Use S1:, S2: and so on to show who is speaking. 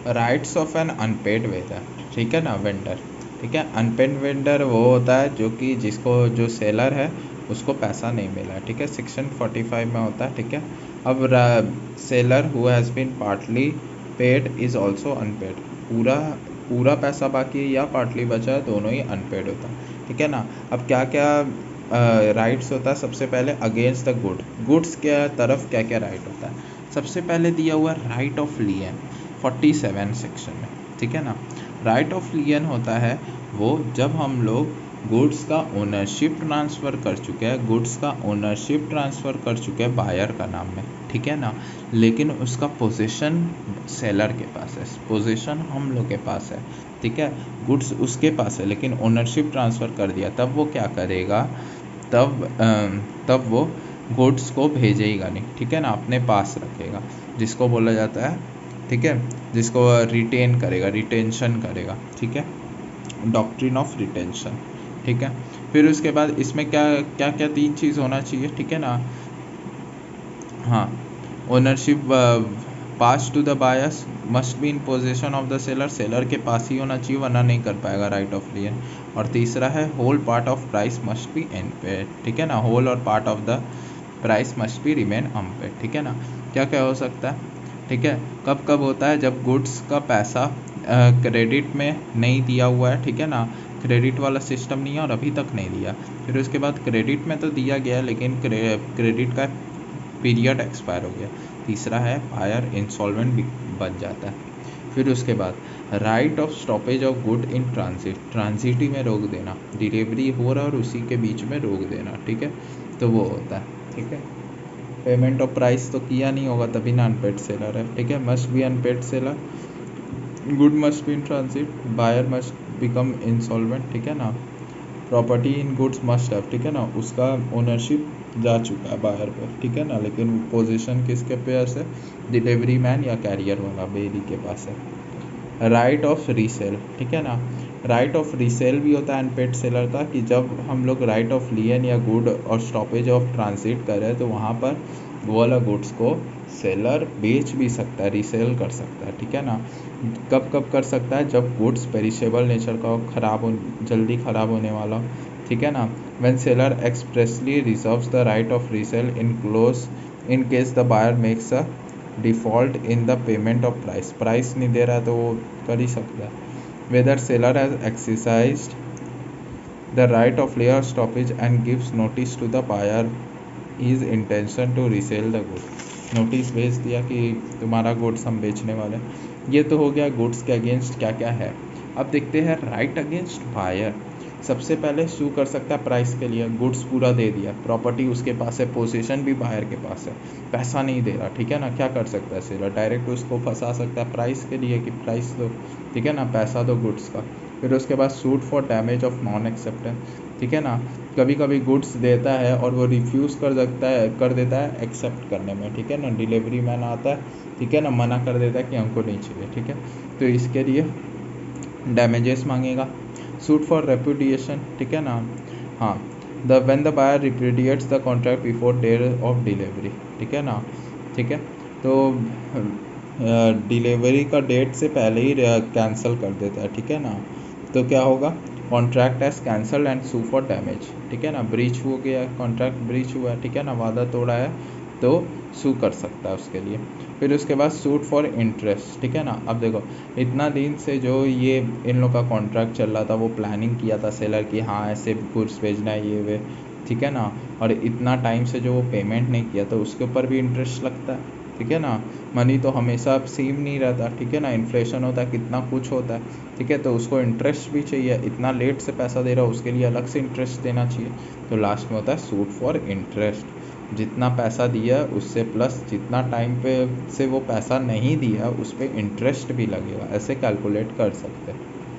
S1: Rights of an unpaid vendor, ठीक है ना, वेंडर, ठीक है। अनपेड वेंडर वो होता है जो कि जिसको जो सेलर है उसको पैसा नहीं मिला है, ठीक है, सेक्शन 45 में होता है, ठीक है। अब seller who has been partly paid is also unpaid, पूरा पूरा पैसा बाकी है या पार्टली बचा है, दोनों ही अनपेड होता है, ठीक है ना। अब क्या क्या राइट्स होता है, सबसे पहले अगेंस्ट द गुड्स के तरफ क्या क्या राइट होता है। सबसे पहले दिया हुआ राइट ऑफ लियन 47 सेक्शन में, ठीक है ना। राइट ऑफ लियन होता है वो जब हम लोग गुड्स का ओनरशिप ट्रांसफ़र कर चुके हैं, गुड्स का ओनरशिप ट्रांसफ़र कर चुके हैं बायर का नाम में, ठीक है ना, लेकिन उसका पोजीशन सेलर के पास है, पोजीशन हम लोग के पास है, ठीक है, गुड्स उसके पास है लेकिन ओनरशिप ट्रांसफ़र कर दिया, तब वो क्या करेगा, तब वो गुड्स को भेजेगा नहीं, ठीक है ना, अपने पास रखेगा, जिसको बोला जाता है, ठीक है, जिसको रिटेन करेगा, रिटेंशन करेगा, ठीक है, डॉक्ट्रिन ऑफ रिटेंशन, ठीक है। फिर उसके बाद इसमें क्या क्या क्या 3 चीज़ होना चाहिए, ठीक है ना। हाँ, ownership pass to the buyers must be in position of the seller, seller के पास ही होना चाहिए वरना नहीं कर पाएगा राइट ऑफ लियन। और तीसरा है whole part of price must be unpaid, ठीक है ना, होल और part of the price must be remain unpaid, ठीक है ना। क्या क्या हो सकता है, ठीक है, कब कब होता है, जब गुड्स का पैसा क्रेडिट में नहीं दिया हुआ है, ठीक है ना, क्रेडिट वाला सिस्टम नहीं है और अभी तक नहीं दिया। फिर उसके बाद क्रेडिट में तो दिया गया लेकिन क्रेडिट का पीरियड एक्सपायर हो गया। तीसरा है बायर इंसॉल्वेंट बन जाता है। फिर उसके बाद right of stoppage of good in transit, ट्रांजिटी में रोक देना, डिलीवरी हो रहा और उसी के बीच में रोक देना, ठीक है, तो वो होता है, ठीक है। पेमेंट ऑफ प्राइस तो किया नहीं होगा तभी ना अनपेड सेलर है, ठीक है, must be unpaid seller, good must be in transit, buyer must become insolvent, ठीक है ना, property in goods must have, ठीक है ना, उसका ओनरशिप जा चुका है बायर पे, ठीक है ना, लेकिन पोजीशन किसके पास है, डिलीवरी मैन या कैरियर वाला बेरी के पास है। राइट ऑफ रीसेल, ठीक है ना, राइट ऑफ रीसेल भी होता है अनपेड सेलर का, कि जब हम लोग राइट ऑफ लियन या गुड और स्टॉपेज ऑफ ट्रांजिट करें तो वहाँ पर वो वाला गुड्स को सेलर बेच भी सकता है, रीसेल कर सकता है, ठीक है ना। कब कब कर सकता है, जब गुड्स पेरिशेबल नेचर का हो, जल्दी ख़राब होने वाला हो, ठीक है ना। When seller expressly reserves the right of resale in case the buyer makes a default in the payment of price नहीं दे रहा है तो वो कर ही सकता है। Whether seller has exercised the right of layer stoppage and gives notice to the buyer his intention to resale the good, नोटिस भेज दिया कि तुम्हारा गुड्स हम बेचने वाले। ये तो हो गया गुड्स के अगेंस्ट क्या क्या है। अब देखते हैं राइट अगेंस्ट बायर। सबसे पहले सू कर सकता है प्राइस के लिए, गुड्स पूरा दे दिया, प्रॉपर्टी उसके पास है, पोजीशन भी बायर के पास है, पैसा नहीं दे रहा, ठीक है ना, क्या कर सकता है सेलर, डायरेक्ट उसको फंसा सकता है प्राइस के लिए कि प्राइस दो, ठीक है ना, पैसा दो गुड्स का। फिर उसके बाद suit for damage of non acceptance, ठीक है ना, कभी कभी गुड्स देता है और वो रिफ्यूज़ कर देता है एक्सेप्ट करने में, ठीक है ना, डिलीवरी मैन आता है, ठीक है ना, मना कर देता है कि हमको नहीं चाहिए, ठीक है, तो इसके लिए डैमेजेस मांगेगा। सूट फॉर रेपुडिएशन, ठीक है ना, हाँ, when the buyer repudiates the contract before date of delivery, ठीक है ना, ठीक है, तो डिलीवरी का डेट से पहले ही कैंसिल कर देता है, ठीक है ना, तो क्या होगा, contract as cancel and sue for damage, ठीक है ना, ब्रीच हो गया, कॉन्ट्रैक्ट ब्रीच हुआ है, ठीक है ना, वादा तोड़ा है तो सू कर सकता है उसके लिए। फिर उसके बाद सूट फॉर इंटरेस्ट, ठीक है ना। अब देखो इतना दिन से जो ये इन लोग का कॉन्ट्रैक्ट चल रहा था, वो प्लानिंग किया था सेलर की, हाँ ऐसे गुड्स भेजना है ये वे, ठीक है ना, और इतना टाइम से जो वो पेमेंट नहीं किया तो उसके ऊपर भी इंटरेस्ट लगता है, ठीक है ना। मनी तो हमेशा सेम नहीं रहता, ठीक है ना, इन्फ्लेशन होता है, कितना कुछ होता है, ठीक है, तो उसको इंटरेस्ट भी चाहिए, इतना लेट से पैसा दे रहा है उसके लिए अलग से इंटरेस्ट देना चाहिए, तो लास्ट में होता है सूट फॉर इंटरेस्ट, जितना पैसा दिया उससे प्लस जितना टाइम पे से वो पैसा नहीं दिया उस पर इंटरेस्ट भी लगेगा, ऐसे कैलकुलेट कर सकते हैं।